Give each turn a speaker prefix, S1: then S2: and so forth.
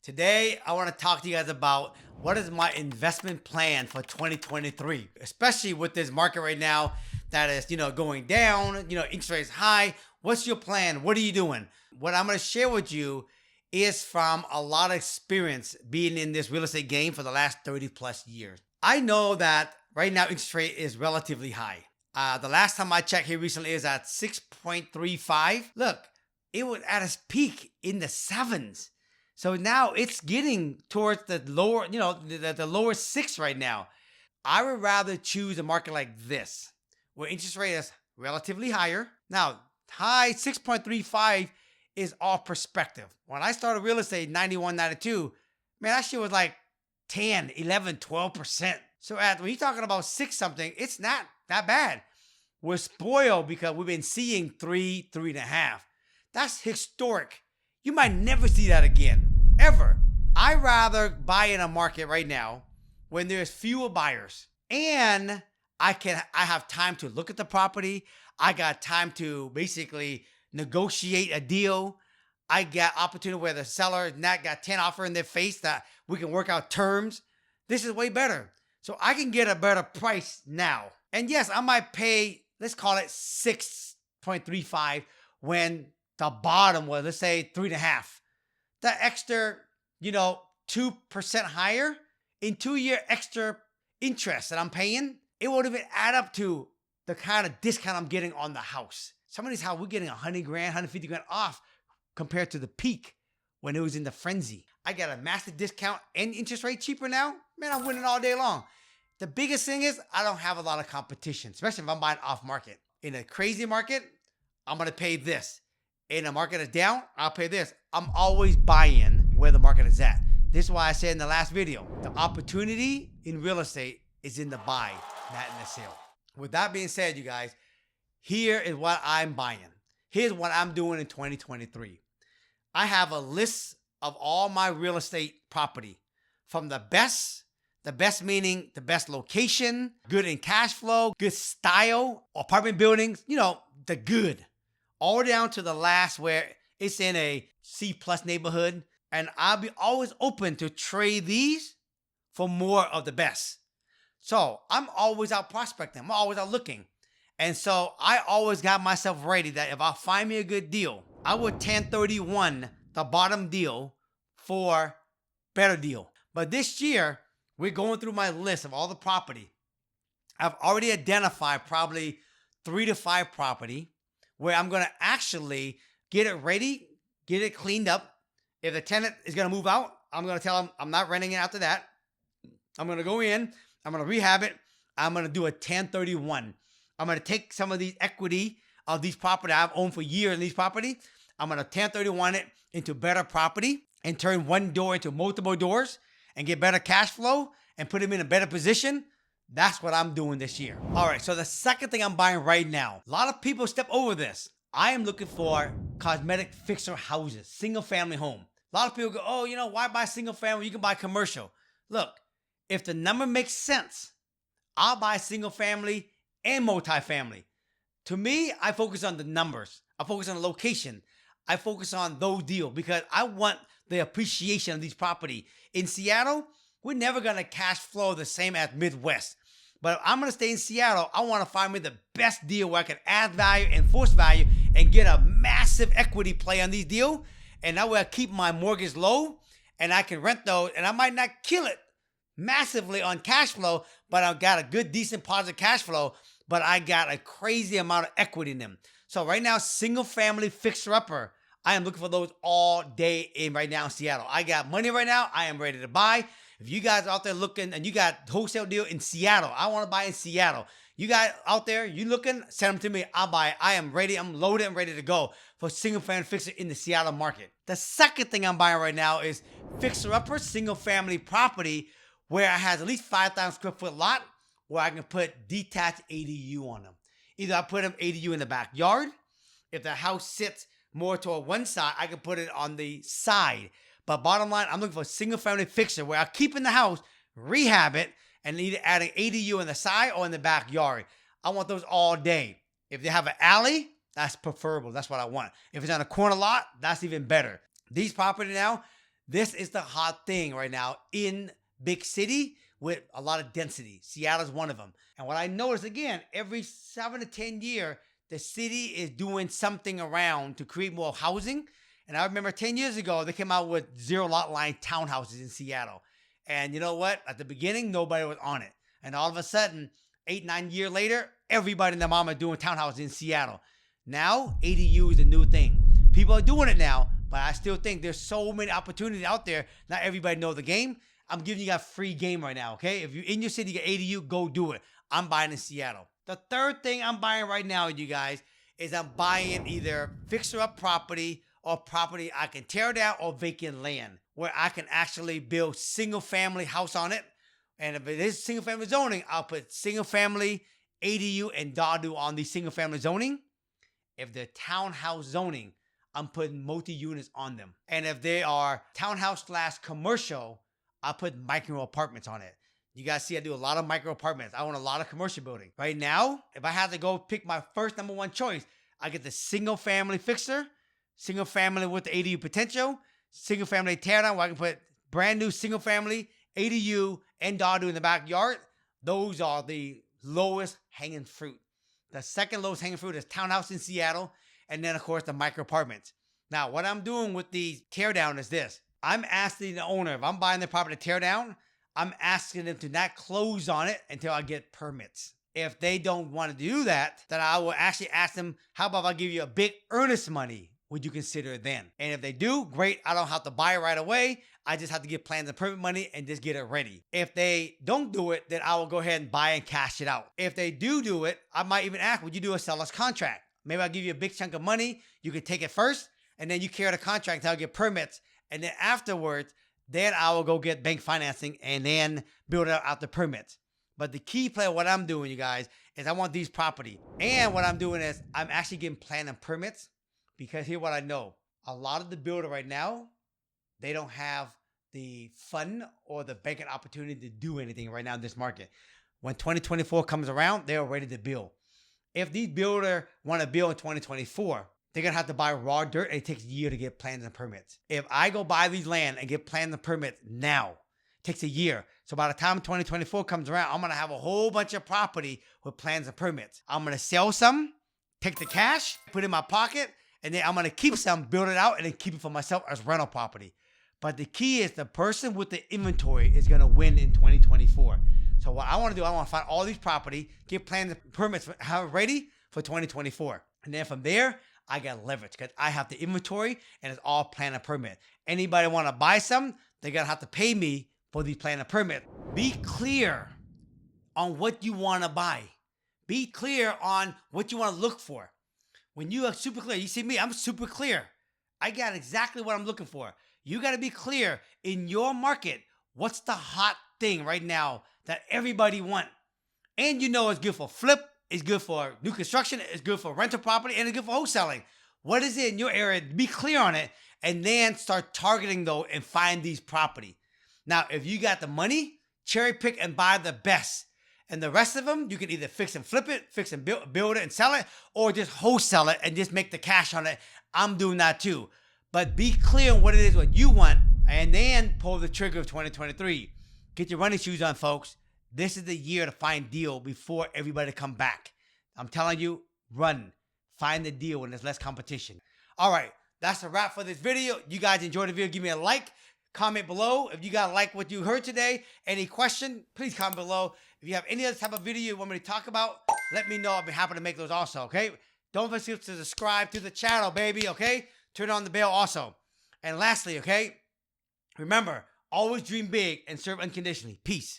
S1: Today, I want to talk to you guys about what is my investment plan for 2023, especially with this market right now that is, going down, interest rates high. What's your plan? What are you doing? What I'm going to share with you is from a lot of experience being in this real estate game for the last 30 plus years. I know that right now interest rate is relatively high. The last time I checked here recently is at 6.35. Look, it was at its peak in the sevens. So now it's getting towards the lower, the lower six right now. I would rather choose a market like this, where interest rate is relatively higher. Now, high 6.35 is all perspective. When I started real estate in 91, 92, man, that shit was like 10, 11, 12%. So when you're talking about six something, it's not that bad. We're spoiled because we've been seeing 3.5. That's historic. You might never see that again, ever. I'd rather buy in a market right now when there's fewer buyers and I have time to look at the property. I got time to basically negotiate a deal. I got opportunity where the seller and that got 10 offer in their face that we can work out terms. This is way better. So I can get a better price now. And yes, I might pay, let's call it 6.35 when the bottom was, let's say 3.5. That extra, 2% higher in 2-year extra interest that I'm paying, it won't even add up to the kind of discount I'm getting on the house. Some of these houses, we're getting 100 grand, 150 grand off compared to the peak when it was in the frenzy. I got a massive discount and interest rate cheaper now. Man, I'm winning all day long. The biggest thing is I don't have a lot of competition, especially if I'm buying off market. In a crazy market, I'm going to pay this. In a market that's down, I'll pay this. I'm always buying where the market is at. This is why I said in the last video, the opportunity in real estate is in the buy, not in the sale. With that being said, you guys, here is what I'm buying. Here's what I'm doing in 2023. I have a list of all my real estate property from the best meaning the best location, good in cash flow, good style, apartment buildings, the good. All down to the last where it's in a C plus neighborhood. And I'll be always open to trade these for more of the best. So I'm always out prospecting. I'm always out looking. And so I always got myself ready that if I find me a good deal, I would 1031 the bottom deal for better deal. But this year, we're going through my list of all the property. I've already identified probably 3 to 5 property where I'm going to actually get it ready, get it cleaned up. If the tenant is going to move out, I'm going to tell them I'm not renting it after that. I'm going to go in, I'm going to rehab it. I'm going to do a 1031. I'm going to take some of the equity of these property I've owned for years in these property. I'm going to 1031 it into better property and turn one door into multiple doors and get better cash flow and put them in a better position. That's what I'm doing this year. All right, so the second thing I'm buying right now, a lot of people step over this. I am looking for cosmetic fixer houses, single family home. A lot of people go, oh, why buy single family? You can buy commercial. Look, if the number makes sense, I'll buy single family and multifamily. To me, I focus on the numbers. I focus on the location. I focus on those deals because I want the appreciation of these property. In Seattle, we're never going to cash flow the same as Midwest. But if I'm going to stay in Seattle, I want to find me the best deal where I can add value and force value and get a massive equity play on these deals. And that way I keep my mortgage low and I can rent those. And I might not kill it massively on cash flow, but I've got a good, decent, positive cash flow. But I got a crazy amount of equity in them. So right now, single family fixer-upper, I am looking for those all day in right now in Seattle. I got money right now. I am ready to buy. If you guys out there looking and you got wholesale deal in Seattle, I want to buy in Seattle. You guys out there, you looking, send them to me. I'll buy it. I am ready. I'm loaded and ready to go for single family fixer in the Seattle market. The second thing I'm buying right now is fixer-upper single family property where it has at least 5,000 square foot lot where I can put detached ADU on them. Either I put them ADU in the backyard. If the house sits more toward one side, I can put it on the side. But bottom line, I'm looking for a single family fixer where I keep in the house, rehab it, and either add an ADU in the side or in the backyard. I want those all day. If they have an alley, that's preferable. That's what I want. If it's on a corner lot, that's even better. These property now, This is the hot thing right now in big city with a lot of density. Seattle's one of them. And what I notice again, every 7 to 10 years, the city is doing something around to create more housing. And I remember 10 years ago, they came out with zero lot line townhouses in Seattle. And you know what? At the beginning, nobody was on it. And all of a sudden, 8, 9 years later, everybody and their mama doing townhouses in Seattle. Now, ADU is a new thing. People are doing it now, but I still think there's so many opportunities out there. Not everybody knows the game. I'm giving you guys free game right now, okay? If you're in your city, you get ADU, go do it. I'm buying in Seattle. The third thing I'm buying right now, you guys, is I'm buying either fixer-up property or property I can tear down or vacant land where I can actually build single-family house on it. And if it is single-family zoning, I'll put single-family, ADU, and DADU on the single-family zoning. If they're townhouse zoning, I'm putting multi-units on them. And if they are townhouse/commercial, I'll put micro apartments on it. You guys see I do a lot of micro apartments. I own a lot of commercial building. Right now, if I had to go pick my first number one choice, I get the single-family fixer, single-family with the ADU potential, single-family teardown where I can put brand new single-family, ADU, and DADU in the backyard. Those are the lowest hanging fruit. The second lowest hanging fruit is townhouse in Seattle, and then, of course, the micro apartments. Now, what I'm doing with these teardown is this. I'm asking the owner, if I'm buying the property to tear down, I'm asking them to not close on it until I get permits. If they don't want to do that, then I will actually ask them, how about if I give you a big earnest money? Would you consider it then? And if they do, great. I don't have to buy it right away. I just have to get plans and permit money and just get it ready. If they don't do it, then I will go ahead and buy and cash it out. If they do it, I might even ask, would you do a seller's contract? Maybe I'll give you a big chunk of money. You can take it first, and then you carry the contract until I get permits. And then afterwards, then I will go get bank financing and then build out the permits. But the key play of what I'm doing, you guys, is I want these property. And what I'm doing is I'm actually getting plan and permits because here's what I know. A lot of the builder right now, they don't have the fund or the banking opportunity to do anything right now in this market. When 2024 comes around, they're ready to build. If these builders want to build in 2024, they're going to have to buy raw dirt, and it takes a year to get plans and permits. If I go buy these land and get plans and permits now, it takes a year. So by the time 2024 comes around, I'm going to have a whole bunch of property with plans and permits. I'm going to sell some, take the cash, put it in my pocket, and then I'm going to keep some, build it out, and then keep it for myself as rental property. But the key is the person with the inventory is going to win in 2024. So what I want to do, I want to find all these property, get plans and permits ready for 2024. And then from there, I got leverage because I have the inventory and it's all plan and permit. Anybody want to buy some, they're going to have to pay me for these plan and permit. Be clear on what you want to buy. Be clear on what you want to look for. When you are super clear, you see me, I'm super clear. I got exactly what I'm looking for. You got to be clear in your market. What's the hot thing right now that everybody want? And you know it's good for flip. It's good for new construction. It's good for rental property. And it's good for wholesaling. What is it in your area? Be clear on it. And then start targeting, though, and find these property. Now, if you got the money, cherry pick and buy the best. And the rest of them, you can either fix and flip it, fix and build it and sell it, or just wholesale it and just make the cash on it. I'm doing that too. But be clear on what it is, what you want, and then pull the trigger of 2023. Get your running shoes on, folks. This is the year to find deal before everybody come back. I'm telling you, run. Find the deal when there's less competition. All right, that's a wrap for this video. You guys enjoyed the video, give me a like. Comment below if you guys like what you heard today. Any question, please comment below. If you have any other type of video you want me to talk about, let me know. I'll be happy to make those also, okay? Don't forget to subscribe to the channel, baby, okay? Turn on the bell also. And lastly, okay? Remember, always dream big and serve unconditionally. Peace.